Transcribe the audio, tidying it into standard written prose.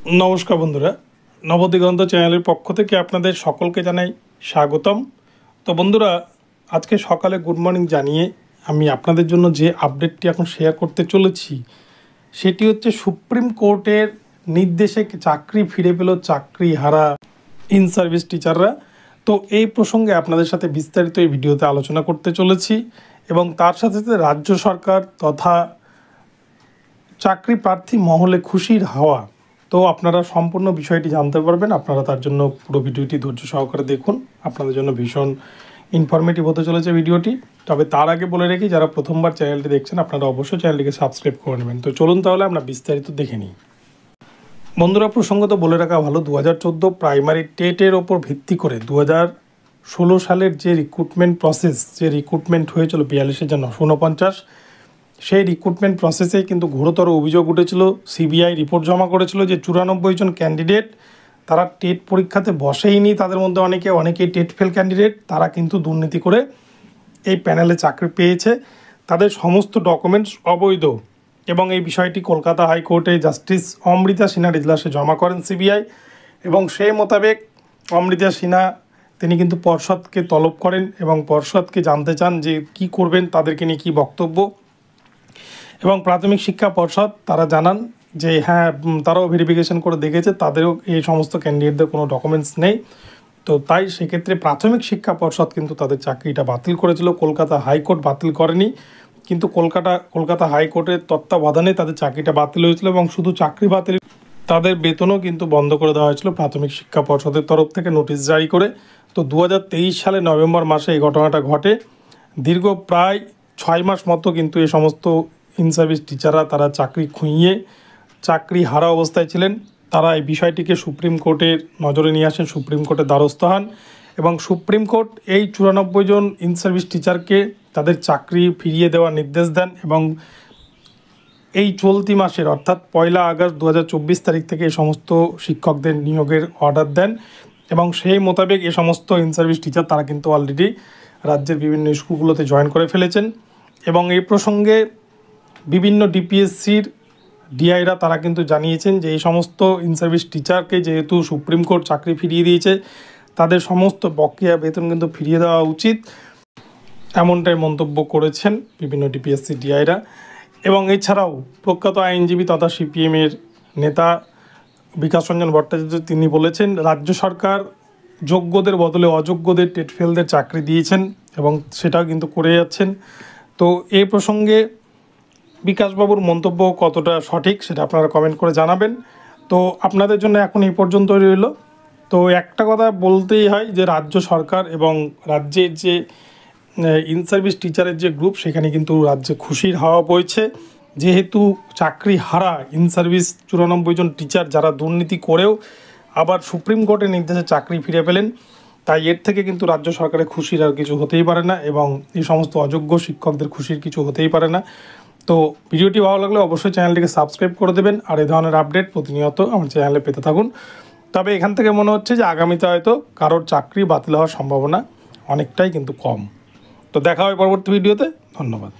नमस्कार बंधुरा नवदिगंत चैनल पक्ष থেকে আপনাদের সকলকে জানাই স্বাগতম। তো বন্ধুরা আজকে সকালে গুড মর্নিং জানিয়ে আমি আপনাদের জন্য যে আপডেটটি এখন শেয়ার করতে চলেছি সেটি হচ্ছে সুপ্রিম কোর্টের নির্দেশে চাকরি ফিরে পেল চাকরি হারা ইন সার্ভিস টিচাররা। তো এই প্রসঙ্গে আপনাদের সাথে বিস্তারিত এই ভিডিওতে আলোচনা করতে চলেছি এবং তার সাথে সাথে রাজ্য সরকার তথা চাকরি প্রার্থী মহলে খুশির হাওয়া। তো আপনারা সম্পূর্ণ বিষয়টি জানতে পারবেন। আপনারা তার জন্য পুরো ভিডিওটি ধৈর্য সহকারে দেখুন, আপনাদের জন্য ভীষণ ইনফরমেটিভ হতে চলেছে ভিডিওটি। তবে তার আগে বলে রেখি, যারা প্রথমবার চ্যানেলটি দেখছেন আপনারা অবশ্যই চ্যানেলটিকে সাবস্ক্রাইব করে নেবেন। তো চলুন তাহলে আমরা বিস্তারিত দেখে নিই। বন্ধুরা প্রসঙ্গত বলে রাখা ভালো, 2014 প্রাইমারি টেটের ওপর ভিত্তি করে 2016 সালের যে রিক্রুটমেন্ট প্রসেস, যে রিক্রুটমেন্ট হয়েছিল 42,949, সেই রিক্রুটমেন্ট প্রসেসে কিন্তু ঘোরতর অভিযোগ উঠেছিল। সিবিআই রিপোর্ট জমা করেছিল যে 94 জন ক্যান্ডিডেট তারা টেট পরীক্ষাতে বসেইনি, তাদের মধ্যে অনেকেই টেট ফেল ক্যান্ডিডেট, তারা কিন্তু দুর্নীতি করে এই প্যানেলে চাকরি পেয়েছে, তাদের সমস্ত ডকুমেন্টস অবৈধ। এবং এই বিষয়টি কলকাতা হাইকোর্টে জাস্টিস অমৃতা সিনহার ইজলাসে জমা করেন সিবিআই এবং সেই মোতাবেক অমৃতা সিনহা তিনি কিন্তু পর্ষদকে তলব করেন এবং পর্ষদকে জানতে চান যে কি করবেন, তাদেরকে নিয়ে কী বক্তব্য। এবং প্রাথমিক শিক্ষা পর্ষদ তারা জানান যে হ্যাঁ, তারাও ভেরিফিকেশন করে দেখেছে, তাদেরও এই সমস্ত ক্যান্ডিডেটদের কোনো ডকুমেন্টস নেই। তো তাই সেক্ষেত্রে প্রাথমিক শিক্ষা পর্ষদ কিন্তু তাদের চাকরিটা বাতিল করেছিল, কলকাতা হাইকোর্ট বাতিল করেনি। কিন্তু কলকাতা হাইকোর্টের তত্ত্বাবধানে তাদের চাকরিটা বাতিল হয়েছিল এবং শুধু চাকরি বাতিল, তাদের বেতনও কিন্তু বন্ধ করে দেওয়া হয়েছিল প্রাথমিক শিক্ষা পর্ষদের তরফ থেকে নোটিশ জারি করে। তো 2023 সালে নভেম্বর মাসে এই ঘটনাটা ঘটে। দীর্ঘ প্রায় 6 মাস মতো কিন্তু এই সমস্ত ইন সার্ভিস টিচাররা তারা চাকরি খুইয়ে চাকরি হারা অবস্থায় ছিলেন। তারা এই বিষয়টিকে সুপ্রিম কোর্টের নজরে নিয়ে আসেন, সুপ্রিম কোর্টের দ্বারস্থ হন এবং সুপ্রিম কোর্ট এই 94 জন ইন সার্ভিস টিচারকে তাদের চাকরি ফিরিয়ে দেওয়ার নির্দেশ দেন এবং এই চলতি মাসের অর্থাৎ 1 আগস্ট 2024 তারিখ থেকে এই সমস্ত শিক্ষকদের নিয়োগের অর্ডার দেন এবং সেই মোতাবেক এই সমস্ত ইন সার্ভিস টিচার তারা কিন্তু অলরেডি রাজ্যের বিভিন্ন স্কুলগুলোতে জয়েন করে ফেলেছেন। এবং এই প্রসঙ্গে বিভিন্ন ডিপিএসসির ডিআইরা তারা কিন্তু জানিয়েছেন যে এই সমস্ত ইন সার্ভিস টিচারকে যেহেতু সুপ্রিম কোর্ট চাকরি ফিরিয়ে দিয়েছে, তাদের সমস্ত বকেয়া বেতন কিন্তু ফিরিয়ে দেওয়া উচিত, এমনটাই মন্তব্য করেছেন বিভিন্ন ডিপিএসসি ডিআইরা। এবং এছাড়াও প্রখ্যাত আইনজীবী তথা সিপিএমের নেতা বিকাশ রঞ্জন ভট্টাচার্য তিনি বলেছেন রাজ্য সরকার যোগ্যদের বদলে অযোগ্যদের টেট ফেলদের চাকরি দিয়েছেন এবং সেটাও কিন্তু করে যাচ্ছেন। তো এই প্রসঙ্গে বিকাশবাবুর মন্তব্য কতটা সঠিক সেটা আপনারা কমেন্ট করে জানাবেন। তো আপনাদের জন্য এখন এই পর্যন্তই রইল। তো একটা কথা বলতেই হয় যে রাজ্য সরকার এবং রাজ্যের যে ইন সার্ভিস টিচারের যে গ্রুপ, সেখানে কিন্তু রাজ্যে খুশির হাওয়া বইছে, যেহেতু চাকরি হারা ইন সার্ভিস 94 জন টিচার যারা দুর্নীতি করেও আবার সুপ্রিম কোর্টের নির্দেশে চাকরি ফিরে পেলেন। তাই এর থেকে কিন্তু রাজ্য সরকারের খুশির আর কিছু হতেই পারে না এবং এই সমস্ত অযোগ্য শিক্ষকদের খুশির কিছু হতেই পারে না। তো ভিডিওটি ভালো লাগলে অবশ্যই চ্যানেলটিকে সাবস্ক্রাইব করে দেবেন আর এই ধরনের আপডেট প্রতিনিয়ত আমার চ্যানেলে পেতে থাকুন। তবে এখান থেকে মনে হচ্ছে যে আগামীতে হয়তো কারোর চাকরি বাতিল হওয়ার সম্ভাবনা অনেকটাই কিন্তু কম। তো দেখা হবে পরবর্তী ভিডিওতে। ধন্যবাদ।